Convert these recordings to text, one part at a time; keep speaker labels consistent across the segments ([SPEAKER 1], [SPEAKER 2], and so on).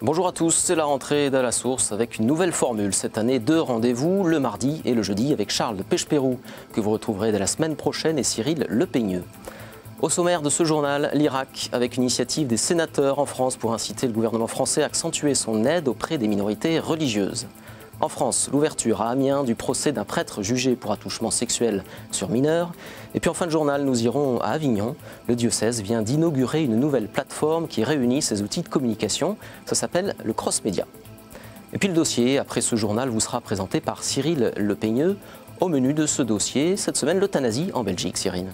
[SPEAKER 1] Bonjour à tous, c'est la rentrée d'À la Source avec une nouvelle formule. Cette année, 2 rendez-vous, le mardi et le jeudi, avec Charles de Pechepérou, que vous retrouverez dès la semaine prochaine, et Cyril Lepeigneux. Au sommaire de ce journal, l'Irak, avec une initiative des sénateurs en France pour inciter le gouvernement français à accentuer son aide auprès des minorités religieuses. En France, l'ouverture à Amiens du procès d'un prêtre jugé pour attouchement sexuel sur mineurs. Et puis en fin de journal, nous irons à Avignon. Le diocèse vient d'inaugurer une nouvelle plateforme qui réunit ses outils de communication. Ça s'appelle le cross-média. Et puis le dossier, après ce journal, vous sera présenté par Cyril Lepeigneux. Au menu de ce dossier, cette semaine, l'euthanasie en Belgique, Cyril.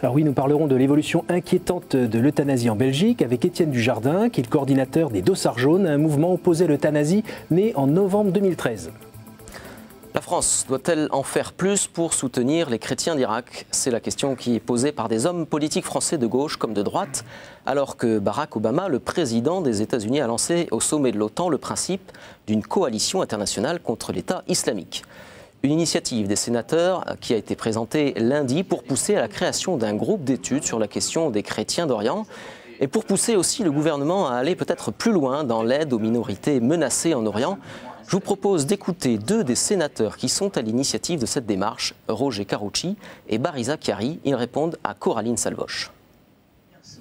[SPEAKER 2] Alors oui, nous parlerons de l'évolution inquiétante de l'euthanasie en Belgique avec Étienne Dujardin, qui est le coordinateur des Dossards jaunes, un mouvement opposé à l'euthanasie né en novembre 2013.
[SPEAKER 1] La France doit-elle en faire plus pour soutenir les chrétiens d'Irak? C'est la question qui est posée par des hommes politiques français de gauche comme de droite, alors que Barack Obama, le président des États-Unis, a lancé au sommet de l'OTAN le principe d'une coalition internationale contre l'État islamique. Une initiative des sénateurs qui a été présentée lundi pour pousser à la création d'un groupe d'études sur la question des chrétiens d'Orient et pour pousser aussi le gouvernement à aller peut-être plus loin dans l'aide aux minorités menacées en Orient. Je vous propose d'écouter 2 des sénateurs qui sont à l'initiative de cette démarche, Roger Carucci et Bariza Chiari. Ils répondent à Coraline Salvoche.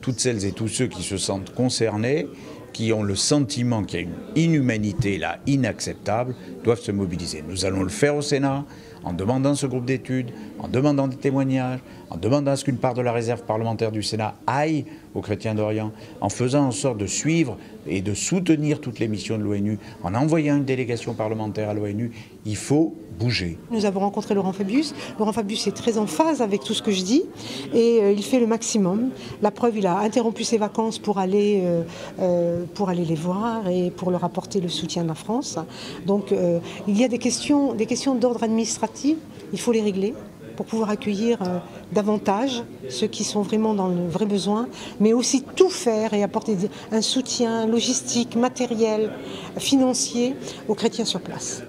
[SPEAKER 3] Toutes celles et tous ceux qui se sentent concernés, qui ont le sentiment qu'il y a une inhumanité là inacceptable, doivent se mobiliser. Nous allons le faire au Sénat, en demandant ce groupe d'études, en demandant des témoignages, en demandant à ce qu'une part de la réserve parlementaire du Sénat aille aux chrétiens d'Orient, en faisant en sorte de suivre et de soutenir toutes les missions de l'ONU, en envoyant une délégation parlementaire à l'ONU. Il faut bouger.
[SPEAKER 4] Nous avons rencontré Laurent Fabius. Laurent Fabius est très en phase avec tout ce que je dis et il fait le maximum. La preuve, il a interrompu ses vacances pour aller les voir et pour leur apporter le soutien de la France. Donc il y a des questions d'ordre administratif, il faut les régler pour pouvoir accueillir davantage ceux qui sont vraiment dans le vrai besoin, mais aussi tout faire et apporter un soutien logistique, matériel, financier aux chrétiens sur place.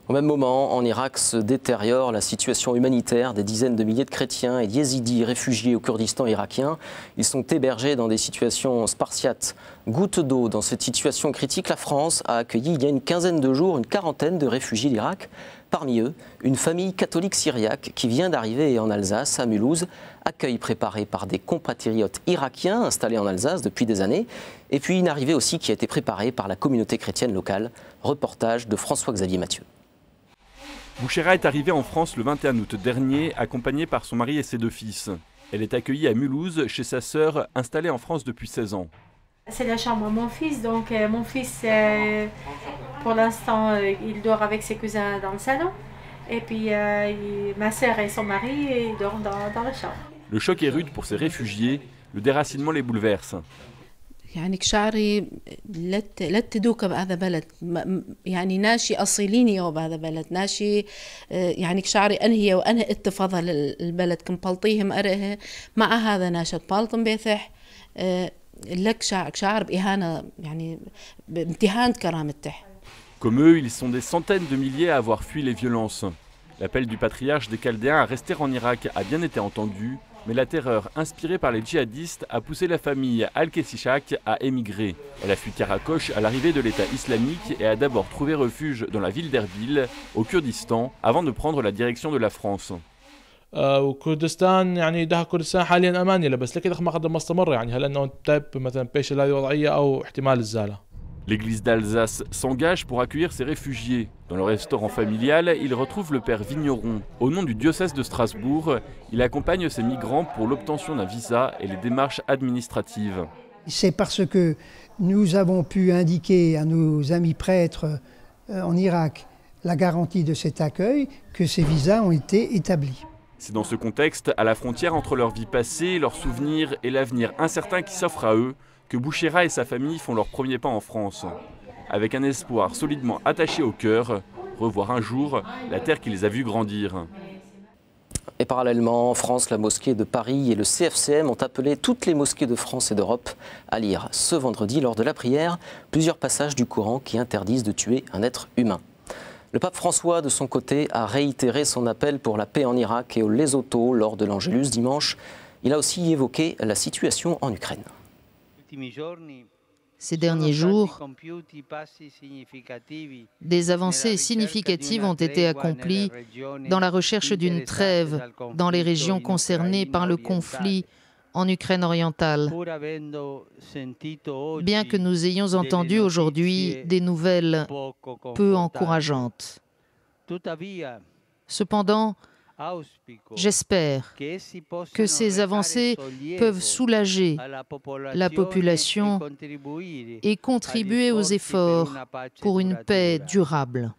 [SPEAKER 1] Au même moment, en Irak se détériore la situation humanitaire des dizaines de milliers de chrétiens et yézidis réfugiés au Kurdistan irakien. Ils sont hébergés dans des situations spartiates. Goutte d'eau dans cette situation critique, la France a accueilli il y a une quinzaine de jours une quarantaine de réfugiés d'Irak. Parmi eux, une famille catholique syriaque qui vient d'arriver en Alsace, à Mulhouse. Accueil préparé par des compatriotes irakiens installés en Alsace depuis des années. Et puis une arrivée aussi qui a été préparée par la communauté chrétienne locale. Reportage de François-Xavier Mathieu.
[SPEAKER 5] Bouchera est arrivée en France le 21 août dernier, accompagnée par son mari et ses 2 fils. Elle est accueillie à Mulhouse, chez sa sœur, installée en France depuis 16 ans.
[SPEAKER 6] C'est la chambre à mon fils, donc mon fils, pour l'instant, il dort avec ses cousins dans le salon. Et puis ma sœur et son mari ils dorment dans la chambre.
[SPEAKER 5] Le choc est rude pour ces réfugiés, le déracinement les bouleverse.
[SPEAKER 7] يعني كشعري لا تدوك بهذا بلد يعني ناشي أصيليني بهذا بلد ناشي يعني كشعري أنهي وأنهي اتفاضها البلد كمبلطيهم أره مع هذا ناشط بالطن بيثح لك شعر بإهانة يعني بامتهان كرامته.
[SPEAKER 5] Comme eux, ils sont des centaines de milliers à avoir fui les violences. L'appel du patriarche des Chaldéens à rester en Irak a bien été entendu, mais la terreur inspirée par les djihadistes a poussé la famille Al-Kessichak à émigrer. Elle a fui Karakosh à l'arrivée de l'État islamique et a d'abord trouvé refuge dans la ville d'Erbil, au Kurdistan, avant de prendre la direction de la France.
[SPEAKER 8] وكردستان يعني ده كردستان حاليا امان بس لكن ما قد مستمر يعني هل انه تاب مثلا بيش هذه وضعيه او احتمال الزاله.
[SPEAKER 5] L'église d'Alsace s'engage pour accueillir ces réfugiés. Dans le restaurant familial, il retrouve le père Vigneron. Au nom du diocèse de Strasbourg, il accompagne ces migrants pour l'obtention d'un visa et les démarches administratives.
[SPEAKER 9] C'est parce que nous avons pu indiquer à nos amis prêtres en Irak la garantie de cet accueil que ces visas ont été établis.
[SPEAKER 5] C'est dans ce contexte, à la frontière entre leur vie passée, leurs souvenirs et l'avenir incertain qui s'offre à eux, que Bouchera et sa famille font leur premier pas en France. Avec un espoir solidement attaché au cœur, revoir un jour la terre qui les a vus grandir.
[SPEAKER 1] Et parallèlement, en France, la mosquée de Paris et le CFCM ont appelé toutes les mosquées de France et d'Europe à lire ce vendredi, lors de la prière, plusieurs passages du Coran qui interdisent de tuer un être humain. Le pape François, de son côté, a réitéré son appel pour la paix en Irak et au Lesotho lors de l'Angélus dimanche. Il a aussi évoqué la situation en Ukraine.
[SPEAKER 10] Ces derniers jours, des avancées significatives ont été accomplies dans la recherche d'une trêve dans les régions concernées par le conflit en Ukraine orientale. Bien que nous ayons entendu aujourd'hui des nouvelles peu encourageantes. Cependant, j'espère que ces avancées peuvent soulager la population et contribuer aux efforts pour une paix durable.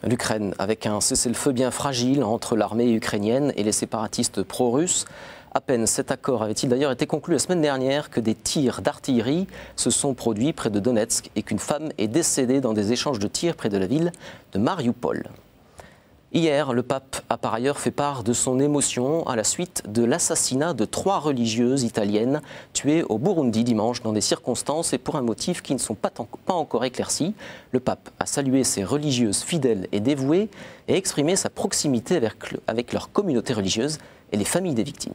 [SPEAKER 1] L'Ukraine, avec un cessez-le-feu bien fragile entre l'armée ukrainienne et les séparatistes pro-russes. À peine cet accord avait-il d'ailleurs été conclu la semaine dernière que des tirs d'artillerie se sont produits près de Donetsk et qu'une femme est décédée dans des échanges de tirs près de la ville de Mariupol. Hier, le pape a par ailleurs fait part de son émotion à la suite de l'assassinat de 3 religieuses italiennes tuées au Burundi dimanche dans des circonstances et pour un motif qui ne sont pas encore éclaircis. Le pape a salué ces religieuses fidèles et dévouées et exprimé sa proximité avec leur communauté religieuse et les familles des victimes.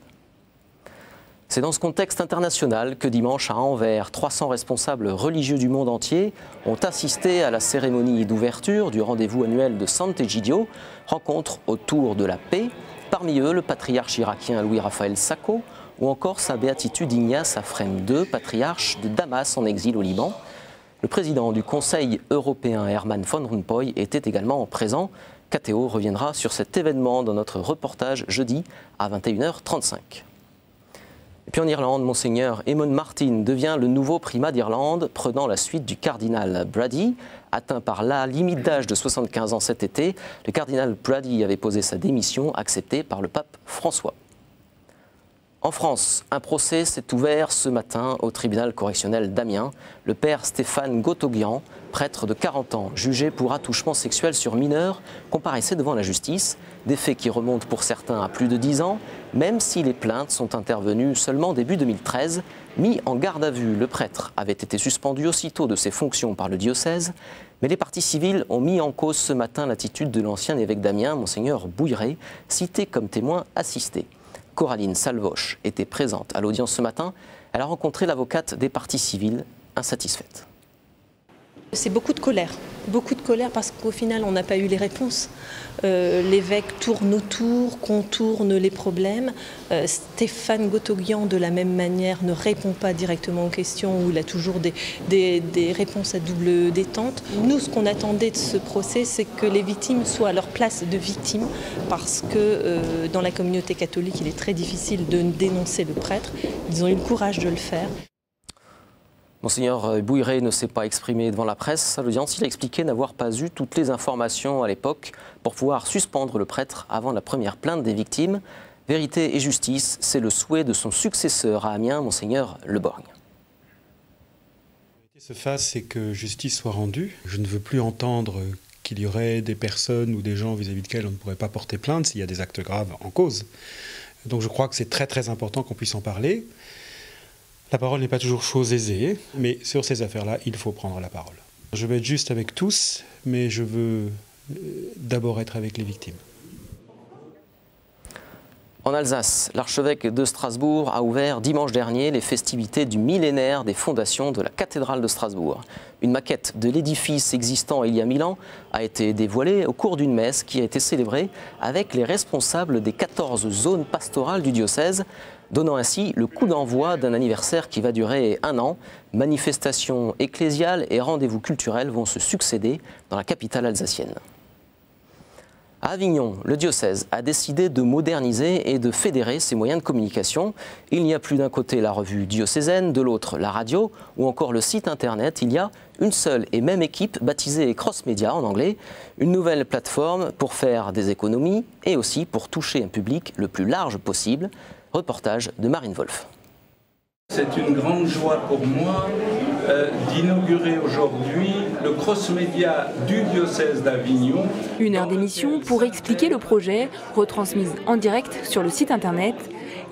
[SPEAKER 1] C'est dans ce contexte international que dimanche à Anvers, 300 responsables religieux du monde entier ont assisté à la cérémonie d'ouverture du rendez-vous annuel de Sant'Egidio, rencontre autour de la paix. Parmi eux, le patriarche irakien Louis-Raphaël Sacco ou encore sa béatitude Ignace Afrem II, patriarche de Damas en exil au Liban. Le président du Conseil européen Herman Van Rompuy était également présent. KTO reviendra sur cet événement dans notre reportage jeudi à 21h35. Et puis en Irlande, Monseigneur Eamon Martin devient le nouveau primat d'Irlande, prenant la suite du cardinal Brady. Atteint par la limite d'âge de 75 ans cet été, le cardinal Brady avait posé sa démission, acceptée par le pape François. En France, un procès s'est ouvert ce matin au tribunal correctionnel d'Amiens. Le père Stéphane Gotoguian, prêtre de 40 ans, jugé pour attouchement sexuel sur mineur, comparaissait devant la justice. Des faits qui remontent pour certains à plus de 10 ans, même si les plaintes sont intervenues seulement début 2013. Mis en garde à vue, le prêtre avait été suspendu aussitôt de ses fonctions par le diocèse. Mais les parties civiles ont mis en cause ce matin l'attitude de l'ancien évêque d'Amiens, Monseigneur Bouilleret, cité comme témoin assisté. Coraline Salvoche était présente à l'audience ce matin. Elle a rencontré l'avocate des parties civiles, insatisfaite.
[SPEAKER 11] C'est beaucoup de colère parce qu'au final on n'a pas eu les réponses. L'évêque tourne autour, contourne les problèmes. Stéphane Gotoguian de la même manière ne répond pas directement aux questions où il a toujours des réponses à double détente. Nous, ce qu'on attendait de ce procès, c'est que les victimes soient à leur place de victimes parce que dans la communauté catholique il est très difficile de dénoncer le prêtre. Ils ont eu le courage de le faire.
[SPEAKER 1] Monseigneur Bouilleret ne s'est pas exprimé devant la presse. À l'audience, il a expliqué n'avoir pas eu toutes les informations à l'époque pour pouvoir suspendre le prêtre avant la première plainte des victimes. Vérité et justice, c'est le souhait de son successeur à Amiens, Monseigneur Le Borgne.
[SPEAKER 12] Ce fasse, c'est que justice soit rendue. Je ne veux plus entendre qu'il y aurait des personnes ou des gens vis-à-vis desquels on ne pourrait pas porter plainte s'il y a des actes graves en cause. Donc je crois que c'est très très important qu'on puisse en parler. La parole n'est pas toujours chose aisée, mais sur ces affaires-là, il faut prendre la parole. Je veux être juste avec tous, mais je veux d'abord être avec les victimes.
[SPEAKER 1] En Alsace, l'archevêque de Strasbourg a ouvert dimanche dernier les festivités du millénaire des fondations de la cathédrale de Strasbourg. Une maquette de l'édifice existant il y a 1000 ans a été dévoilée au cours d'une messe qui a été célébrée avec les responsables des 14 zones pastorales du diocèse, donnant ainsi le coup d'envoi d'un anniversaire qui va durer 1 an. Manifestations ecclésiales et rendez-vous culturels vont se succéder dans la capitale alsacienne. À Avignon, le diocèse a décidé de moderniser et de fédérer ses moyens de communication. Il n'y a plus d'un côté la revue diocésaine, de l'autre la radio ou encore le site internet. Il y a une seule et même équipe baptisée Cross Media en anglais, une nouvelle plateforme pour faire des économies et aussi pour toucher un public le plus large possible. Reportage de Marine Wolf.
[SPEAKER 13] C'est une grande joie pour moi d'inaugurer aujourd'hui le cross-média du diocèse d'Avignon.
[SPEAKER 14] 1 heure d'émission pour expliquer le projet, retransmise en direct sur le site internet.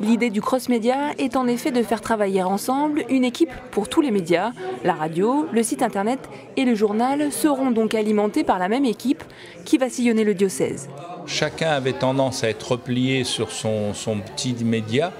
[SPEAKER 14] L'idée du cross-média est en effet de faire travailler ensemble une équipe pour tous les médias. La radio, le site internet et le journal seront donc alimentés par la même équipe qui va sillonner le diocèse.
[SPEAKER 13] chacun avait tendance à être replié sur son petit média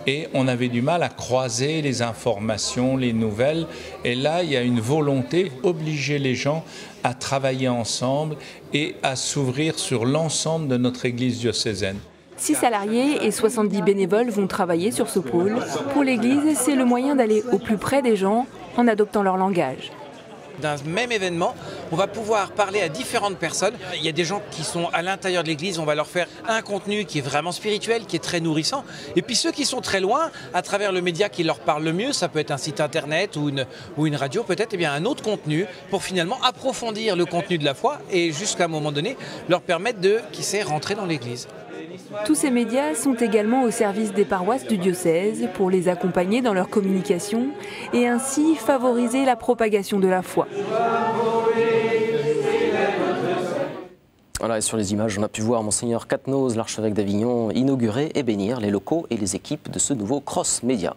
[SPEAKER 13] et on avait du mal à croiser les informations, les nouvelles. Et là, il y a une volonté d'obliger les gens à travailler ensemble et à s'ouvrir sur l'ensemble de notre Église diocésaine.
[SPEAKER 14] 6 salariés et 70 bénévoles vont travailler sur ce pôle. Pour l'Église, c'est le moyen d'aller au plus près des gens en adoptant leur langage.
[SPEAKER 15] D'un même événement, on va pouvoir parler à différentes personnes. Il y a des gens qui sont à l'intérieur de l'église, on va leur faire un contenu qui est vraiment spirituel, qui est très nourrissant. Et puis ceux qui sont très loin, à travers le média qui leur parle le mieux, ça peut être un site internet ou une radio peut-être, eh bien un autre contenu pour finalement approfondir le contenu de la foi et jusqu'à un moment donné leur permettre de, qui sait, rentrer dans l'église.
[SPEAKER 14] Tous ces médias sont également au service des paroisses du diocèse pour les accompagner dans leur communication et ainsi favoriser la propagation de la foi.
[SPEAKER 1] Voilà, et sur les images, on a pu voir Monseigneur Catenoz, l'archevêque d'Avignon, inaugurer et bénir les locaux et les équipes de ce nouveau Cross Média.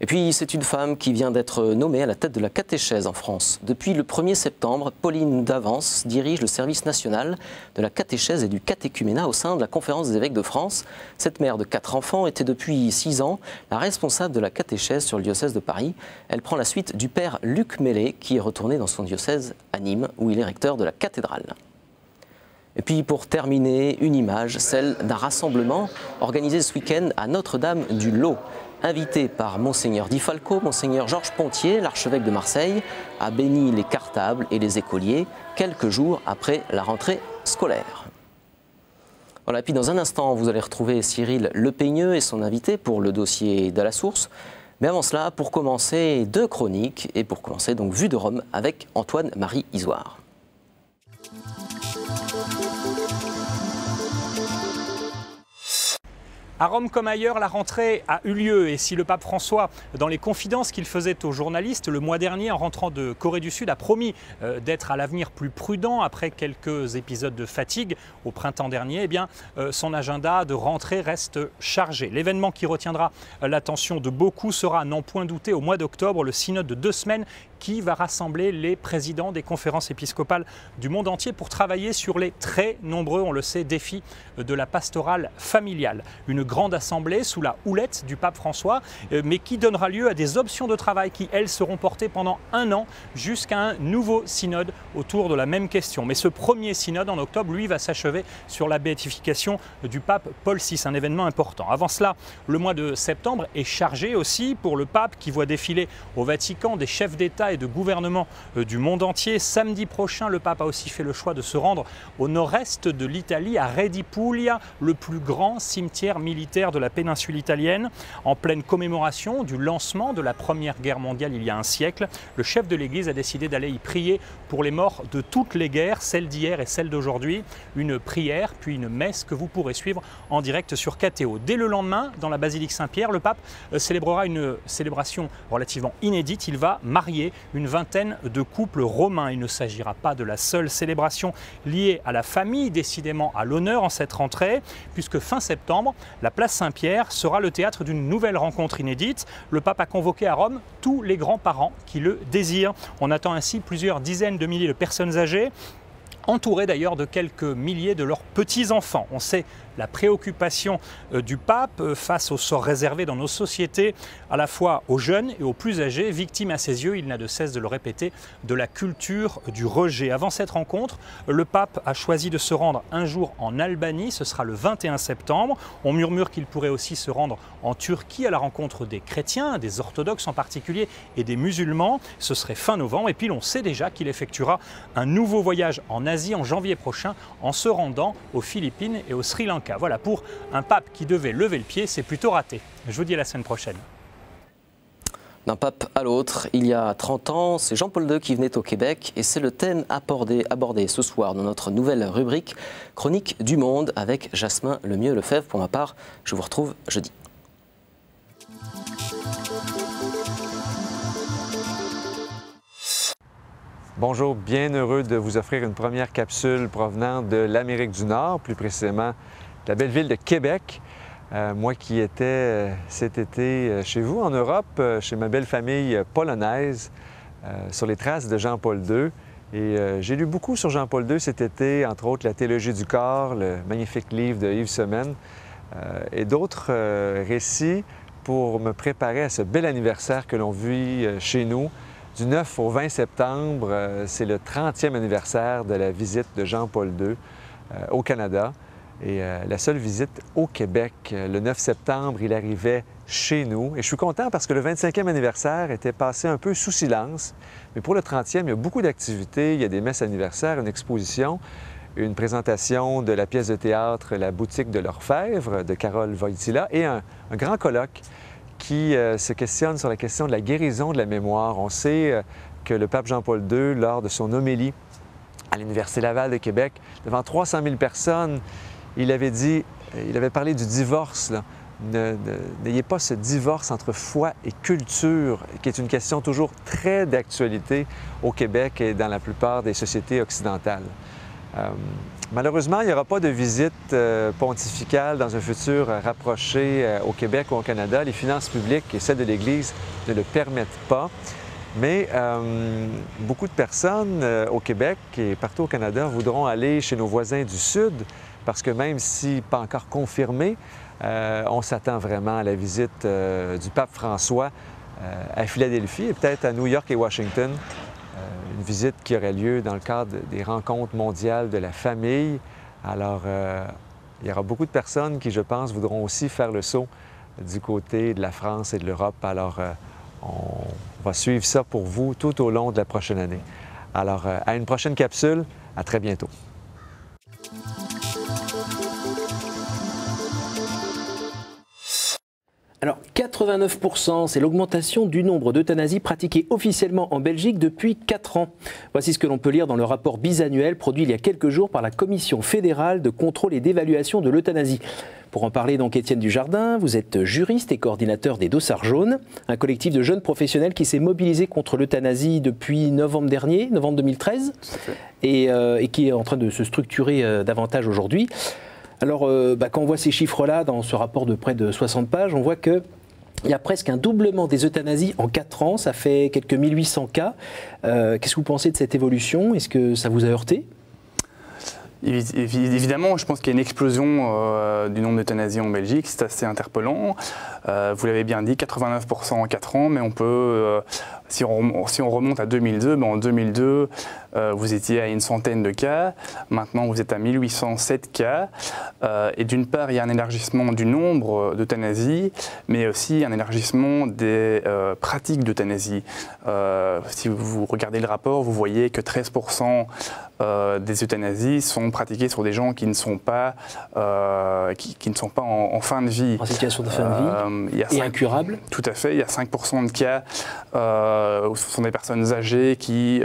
[SPEAKER 1] Et puis, c'est une femme qui vient d'être nommée à la tête de la catéchèse en France. Depuis le 1er septembre, Pauline Davance dirige le service national de la catéchèse et du catéchuménat au sein de la Conférence des évêques de France. Cette mère de 4 enfants était depuis 6 ans la responsable de la catéchèse sur le diocèse de Paris. Elle prend la suite du père Luc Mellet, qui est retourné dans son diocèse à Nîmes, où il est recteur de la cathédrale. Et puis pour terminer, une image, celle d'un rassemblement organisé ce week-end à Notre-Dame-du-Lot. Invité par Monseigneur Di Falco, Monseigneur Georges Pontier, l'archevêque de Marseille, a béni les cartables et les écoliers quelques jours après la rentrée scolaire. Voilà, et puis dans un instant, vous allez retrouver Cyril Lepeigneux et son invité pour le dossier de la source. Mais avant cela, pour commencer, 2 chroniques et pour commencer donc Vue de Rome avec Antoine-Marie Isoard.
[SPEAKER 16] À Rome comme ailleurs, la rentrée a eu lieu et si le pape François, dans les confidences qu'il faisait aux journalistes le mois dernier en rentrant de Corée du Sud, a promis d'être à l'avenir plus prudent après quelques épisodes de fatigue au printemps dernier, eh bien, son agenda de rentrée reste chargé. L'événement qui retiendra l'attention de beaucoup sera, à n'en point douter, au mois d'octobre, le synode de 2 semaines qui va rassembler les présidents des conférences épiscopales du monde entier pour travailler sur les très nombreux, on le sait, défis de la pastorale familiale. Une grande assemblée sous la houlette du pape François, mais qui donnera lieu à des options de travail qui, elles, seront portées pendant 1 an jusqu'à un nouveau synode autour de la même question. Mais ce premier synode en octobre, lui, va s'achever sur la béatification du pape Paul VI, un événement important. Avant cela, le mois de septembre est chargé aussi pour le pape qui voit défiler au Vatican des chefs d'État et de gouvernement du monde entier. Samedi prochain, le pape a aussi fait le choix de se rendre au nord-est de l'Italie, à Reggio Emilia, le plus grand cimetière militaire de la péninsule italienne. En pleine commémoration du lancement de la Première Guerre mondiale il y a un siècle, le chef de l'Église a décidé d'aller y prier pour les morts de toutes les guerres, celles d'hier et celles d'aujourd'hui. Une prière, puis une messe que vous pourrez suivre en direct sur KTO. Dès le lendemain, dans la basilique Saint-Pierre, le pape célébrera une célébration relativement inédite. Il va marier une vingtaine de couples romains. Il ne s'agira pas de la seule célébration liée à la famille, décidément à l'honneur en cette rentrée, puisque fin septembre, la place Saint-Pierre sera le théâtre d'une nouvelle rencontre inédite. Le pape a convoqué à Rome tous les grands-parents qui le désirent. On attend ainsi plusieurs dizaines de milliers de personnes âgées, entourés d'ailleurs de quelques milliers de leurs petits-enfants. On sait la préoccupation du pape face au sort réservé dans nos sociétés, à la fois aux jeunes et aux plus âgés, victimes à ses yeux, il n'a de cesse de le répéter, de la culture du rejet. Avant cette rencontre, le pape a choisi de se rendre un jour en Albanie, ce sera le 21 septembre. On murmure qu'il pourrait aussi se rendre en Turquie à la rencontre des chrétiens, des orthodoxes en particulier, et des musulmans. Ce serait fin novembre, et puis l'on sait déjà qu'il effectuera un nouveau voyage en Asie en janvier prochain, en se rendant aux Philippines et au Sri Lanka. Voilà, pour un pape qui devait lever le pied, c'est plutôt raté. Je vous dis à la semaine prochaine.
[SPEAKER 1] D'un pape à l'autre, il y a 30 ans, c'est Jean-Paul II qui venait au Québec et c'est le thème abordé ce soir dans notre nouvelle rubrique Chronique du Monde avec Jasmin Lemieux-Lefebvre. Pour ma part, je vous retrouve jeudi.
[SPEAKER 17] Bonjour, bien heureux de vous offrir une première capsule provenant de l'Amérique du Nord, plus précisément de la belle ville de Québec. Moi qui étais cet été chez vous en Europe, chez ma belle famille polonaise, sur les traces de Jean-Paul II. Et j'ai lu beaucoup sur Jean-Paul II cet été, entre autres La Théologie du corps, le magnifique livre de Yves Semaine, et d'autres récits pour me préparer à ce bel anniversaire que l'on vit chez nous. Du 9 au 20 septembre, c'est le 30e anniversaire de la visite de Jean-Paul II au Canada. Et la seule visite au Québec, le 9 septembre, il arrivait chez nous. Et je suis content parce que le 25e anniversaire était passé un peu sous silence. Mais pour le 30e, il y a beaucoup d'activités. Il y a des messes anniversaires, une exposition, une présentation de la pièce de théâtre La boutique de l'Orfèvre de Carole Wojtyla et un grand colloque qui se questionne sur la question de la guérison de la mémoire. On sait que le pape Jean-Paul II, lors de son homélie à l'Université Laval de Québec, devant 300 000 personnes, il avait parlé du divorce. N'ayez pas ce divorce entre foi et culture, qui est une question toujours très d'actualité au Québec et dans la plupart des sociétés occidentales. Malheureusement, il n'y aura pas de visite pontificale dans un futur rapproché au Québec ou au Canada. Les finances publiques et celles de l'Église ne le permettent pas. Mais beaucoup de personnes au Québec et partout au Canada voudront aller chez nos voisins du Sud parce que même si pas encore confirmé, on s'attend vraiment à la visite du pape François à Philadelphie et peut-être à New York et Washington. Une visite qui aurait lieu dans le cadre des rencontres mondiales de la famille. Alors, il y aura beaucoup de personnes qui, je pense, voudront aussi faire le saut du côté de la France et de l'Europe. Alors, on va suivre ça pour vous tout au long de la prochaine année. Alors, à une prochaine capsule. À très bientôt.
[SPEAKER 2] Alors, 89%, c'est l'augmentation du nombre d'euthanasies pratiquées officiellement en Belgique depuis 4 ans. Voici ce que l'on peut lire dans le rapport bisannuel produit il y a quelques jours par la Commission fédérale de contrôle et d'évaluation de l'euthanasie. Pour en parler, donc, Étienne Dujardin, vous êtes juriste et coordinateur des Dossards jaunes, un collectif de jeunes professionnels qui s'est mobilisé contre l'euthanasie depuis novembre dernier, novembre 2013, et qui est en train de se structurer davantage aujourd'hui. Alors, quand on voit ces chiffres-là dans ce rapport de près de 60 pages, on voit qu'il y a presque un doublement des euthanasies en 4 ans. Ça fait quelques 1800 cas. Qu'est-ce que vous pensez de cette évolution? Est-ce que ça vous a heurté?
[SPEAKER 18] Évidemment, je pense qu'il y a une explosion du nombre d'euthanasies en Belgique. C'est assez interpellant. Vous l'avez bien dit, 89% en 4 ans, mais on peut... Si on remonte à 2002, en 2002, vous étiez à une centaine de cas. Maintenant, vous êtes à 1807 cas. Et d'une part, il y a un élargissement du nombre d'euthanasies, mais aussi un élargissement des pratiques d'euthanasie. Si vous regardez le rapport, vous voyez que 13% des euthanasies sont pratiquées sur des gens qui ne sont pas, en fin de vie.
[SPEAKER 2] En situation de fin de vie et incurable.
[SPEAKER 18] Tout à fait. Il y a 5% de cas où ce sont des personnes âgées qui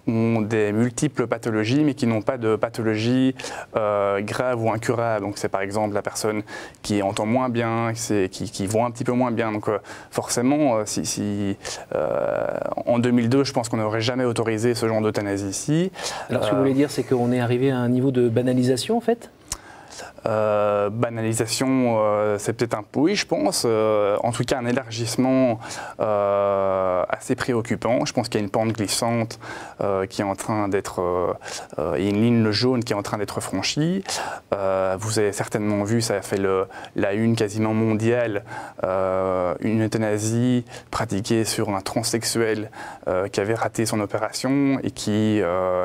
[SPEAKER 18] ont des multiples pathologies, mais qui n'ont pas de pathologie grave ou incurable. Donc c'est par exemple la personne qui entend moins bien, qui voit un petit peu moins bien. Donc forcément, en 2002, je pense qu'on n'aurait jamais autorisé ce genre d'euthanasie ici.
[SPEAKER 2] Alors ce que vous voulez dire, c'est qu'on est arrivé à un niveau de banalisation en fait?
[SPEAKER 18] Banalisation, c'est peut-être un peu, oui, je pense. En tout cas, un élargissement assez préoccupant. Je pense qu'il y a une pente glissante qui est en train d'être... il y a une ligne jaune qui est en train d'être franchie. Vous avez certainement vu, ça a fait la une quasiment mondiale, une euthanasie pratiquée sur un transsexuel qui avait raté son opération et qui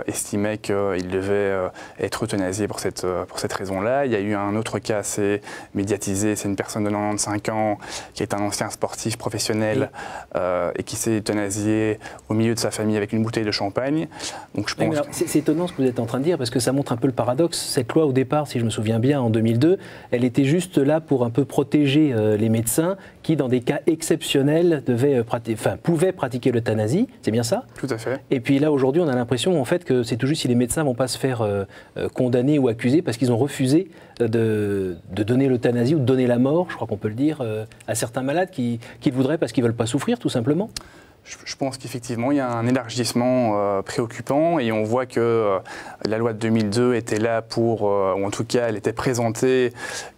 [SPEAKER 18] estimait qu'il devait être euthanasié pour cette raison-là. Il y a eu un autre cas assez médiatisé, c'est une personne de 95 ans qui est un ancien sportif professionnel et qui s'est euthanasié au milieu de sa famille avec une bouteille de champagne. Donc je pense...
[SPEAKER 2] C'est étonnant ce que vous êtes en train de dire parce que ça montre un peu le paradoxe. Cette loi au départ, si je me souviens bien, en 2002, elle était juste là pour un peu protéger les médecins qui, dans des cas exceptionnels, pouvaient pratiquer l'euthanasie. C'est bien ça?
[SPEAKER 18] Tout à fait.
[SPEAKER 2] Et puis là, aujourd'hui, on a l'impression en fait que c'est tout juste si les médecins ne vont pas se faire condamner ou accuser parce qu'ils ont refusé de donner l'euthanasie ou de donner la mort, je crois qu'on peut le dire, à certains malades qui le voudraient parce qu'ils ne veulent pas souffrir, tout simplement.
[SPEAKER 18] Je pense qu'effectivement, il y a un élargissement préoccupant et on voit que la loi de 2002 était là pour, ou en tout cas, elle était présentée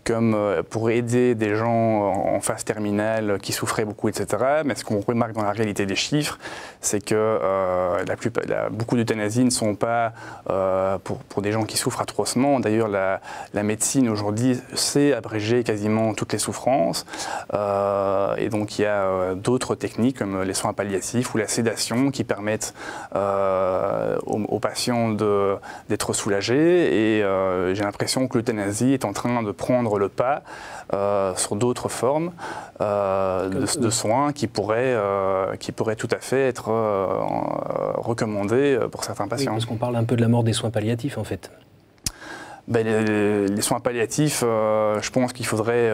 [SPEAKER 18] comme pour aider des gens en phase terminale qui souffraient beaucoup, etc. Mais ce qu'on remarque dans la réalité des chiffres, c'est que beaucoup d'euthanasies ne sont pas pour des gens qui souffrent atrocement. D'ailleurs, la médecine aujourd'hui sait abréger quasiment toutes les souffrances. Et donc, il y a d'autres techniques comme les soins palliatifs ou la sédation qui permettent aux patients d'être soulagés. Et j'ai l'impression que l'euthanasie est en train de prendre le pas sur d'autres formes de soins qui pourraient tout à fait être recommandées pour certains patients.
[SPEAKER 2] Oui, parce qu'on parle un peu de la mort des soins palliatifs en fait.
[SPEAKER 18] Les soins palliatifs, je pense qu'il faudrait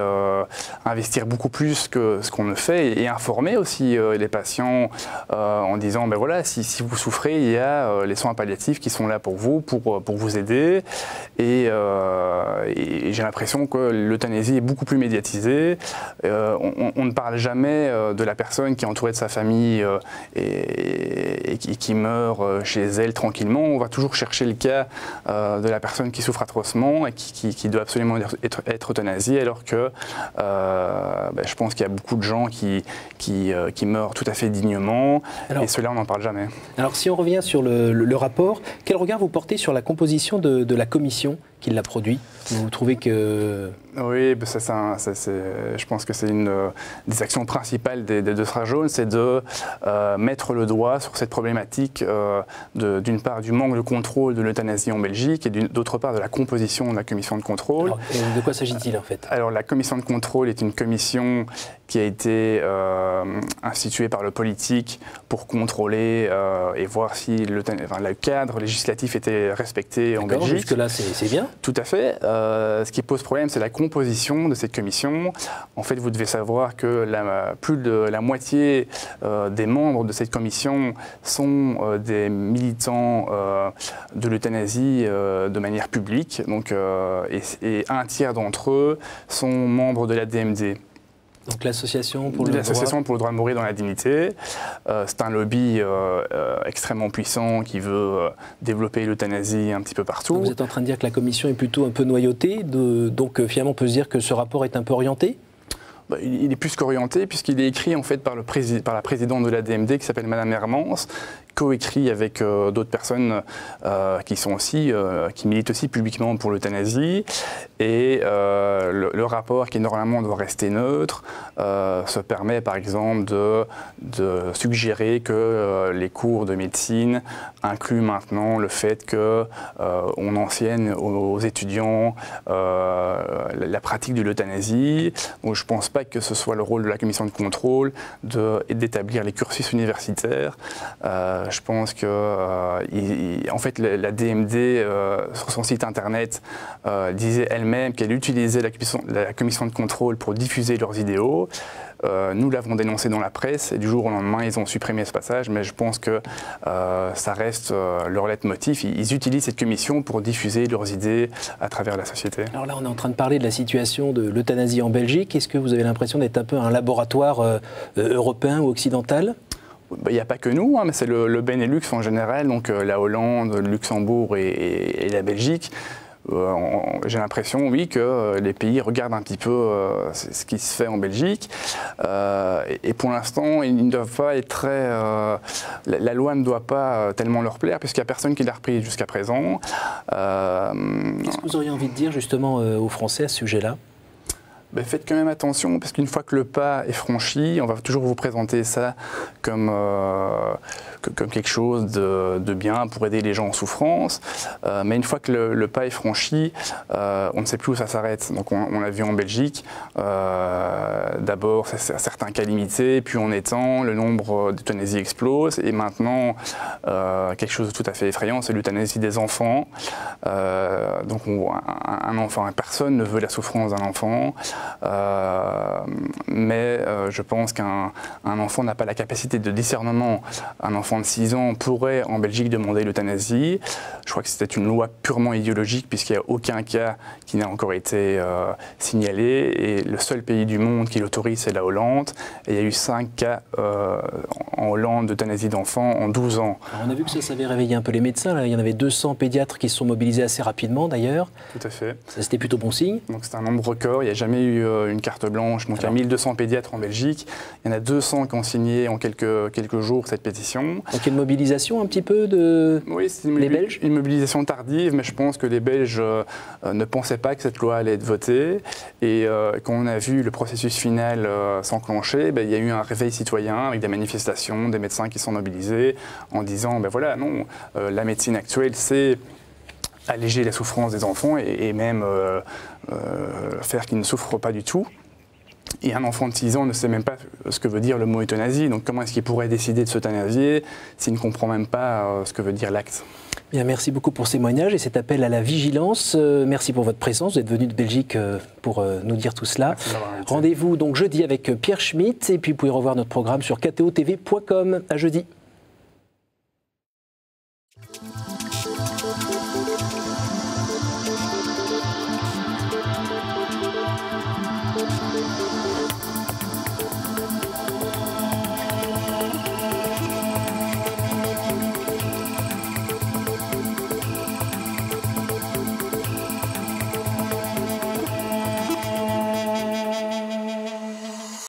[SPEAKER 18] investir beaucoup plus que ce qu'on ne fait et informer aussi les patients en disant voilà, si vous souffrez, il y a les soins palliatifs qui sont là pour vous, pour vous aider. Et j'ai l'impression que l'euthanasie est beaucoup plus médiatisée. On ne parle jamais de la personne qui est entourée de sa famille et qui meurt chez elle tranquillement. On va toujours chercher le cas de la personne qui souffre atrocement et qui doit absolument être euthanasiée, alors que je pense qu'il y a beaucoup de gens qui meurent tout à fait dignement, et cela on n'en parle jamais.
[SPEAKER 2] Alors si on revient sur le rapport, quel regard vous portez sur la composition de la commission qui l'a produit? Vous trouvez que...
[SPEAKER 18] Oui, je pense que c'est une des actions principales des 2 strass jaunes, c'est de mettre le doigt sur cette problématique d'une part du manque de contrôle de l'euthanasie en Belgique et d'autre part de la composition de la commission de contrôle.
[SPEAKER 2] Alors, de quoi s'agit-il en fait?
[SPEAKER 18] Alors la commission de contrôle est une commission qui a été instituée par le politique pour contrôler et voir si le cadre législatif était respecté en Belgique.
[SPEAKER 2] Jusque-là, c'est bien.
[SPEAKER 18] Tout à fait. Ce qui pose problème, c'est la composition de cette commission. En fait, vous devez savoir que plus de la moitié des membres de cette commission sont des militants de l'euthanasie de manière publique. Donc, et un tiers d'entre eux sont membres de la DMD.
[SPEAKER 2] Donc l'association pour le
[SPEAKER 18] droit de mourir dans la dignité. C'est un lobby extrêmement puissant qui veut développer l'euthanasie un petit peu partout.
[SPEAKER 2] Vous êtes en train de dire que la commission est plutôt un peu noyautée, donc finalement on peut se dire que ce rapport est un peu orienté?
[SPEAKER 18] Il est plus qu'orienté puisqu'il est écrit en fait par la présidente de la DMD qui s'appelle Madame Hermans, coécrit avec d'autres personnes qui militent aussi publiquement pour l'euthanasie. Et le rapport, qui normalement doit rester neutre, se permet par exemple de suggérer que les cours de médecine incluent maintenant le fait qu'on enseigne aux étudiants la pratique de l'euthanasie. Donc je ne pense pas que ce soit le rôle de la commission de contrôle d'établir les cursus universitaires. Je pense que en fait, la DMD, sur son site internet, disait elle-même qu'elle utilisait la commission de contrôle pour diffuser leurs idéaux. Nous l'avons dénoncé dans la presse et du jour au lendemain, ils ont supprimé ce passage, mais je pense que ça reste leur leitmotiv. Ils utilisent cette commission pour diffuser leurs idées à travers la société.
[SPEAKER 2] Alors là, on est en train de parler de la situation de l'euthanasie en Belgique. Est-ce que vous avez l'impression d'être un peu un laboratoire européen ou occidental?
[SPEAKER 18] Il n'y a pas que nous, mais c'est le Benelux en général, donc la Hollande, le Luxembourg et la Belgique. J'ai l'impression, oui, que les pays regardent un petit peu ce qui se fait en Belgique. Et pour l'instant, ils ne doivent pas être très... la loi ne doit pas tellement leur plaire, puisqu'il n'y a personne qui l'a repris jusqu'à présent.
[SPEAKER 2] Qu'est-ce que vous auriez envie de dire justement aux Français à ce sujet-là?
[SPEAKER 18] Faites quand même attention, parce qu'une fois que le pas est franchi, on va toujours vous présenter ça comme quelque chose de bien pour aider les gens en souffrance. Mais une fois que le pas est franchi, on ne sait plus où ça s'arrête. Donc on l'a vu en Belgique, d'abord c'est certains cas limités, puis en étant, le nombre d'euthanasies explose. Et maintenant, quelque chose de tout à fait effrayant, c'est l'euthanasie des enfants. Donc un enfant, personne ne veut la souffrance d'un enfant. Mais je pense qu'un enfant n'a pas la capacité de discernement. Un enfant de 6 ans pourrait en Belgique demander l'euthanasie. Je crois que c'était une loi purement idéologique puisqu'il n'y a aucun cas qui n'a encore été signalé. Et le seul pays du monde qui l'autorise, c'est la Hollande. Et il y a eu 5 cas en Hollande d'euthanasie d'enfants en 12 ans.
[SPEAKER 2] Alors on a vu que ça avait réveillé un peu les médecins. Là. Il y en avait 200 pédiatres qui se sont mobilisés assez rapidement d'ailleurs.
[SPEAKER 18] Tout à fait.
[SPEAKER 2] C'était plutôt bon signe.
[SPEAKER 18] Donc c'est un nombre record. Il n'y a jamais eu une carte blanche. Donc il y a 1200 pédiatres en Belgique. Il y en a 200 qui ont signé en quelques jours cette pétition.
[SPEAKER 2] Donc il y a une mobilisation un petit peu de
[SPEAKER 18] les Belges. Une mobilisation tardive, mais je pense que les Belges ne pensaient pas que cette loi allait être votée. Et quand on a vu le processus final s'enclencher, il y a eu un réveil citoyen avec des manifestations, des médecins qui sont mobilisés en disant voilà, non, la médecine actuelle, c'est alléger la souffrance des enfants et même faire qu'ils ne souffrent pas du tout. Et un enfant de 6 ans ne sait même pas ce que veut dire le mot euthanasie. Donc comment est-ce qu'il pourrait décider de s'euthanasier s'il ne comprend même pas ce que veut dire l'acte?
[SPEAKER 2] Bien, merci beaucoup pour ce témoignage et cet appel à la vigilance. Merci pour votre présence. Vous êtes venu de Belgique pour nous dire tout cela. Rendez-vous donc jeudi avec Pierre Schmitt et puis vous pouvez revoir notre programme sur ktotv.com. À jeudi.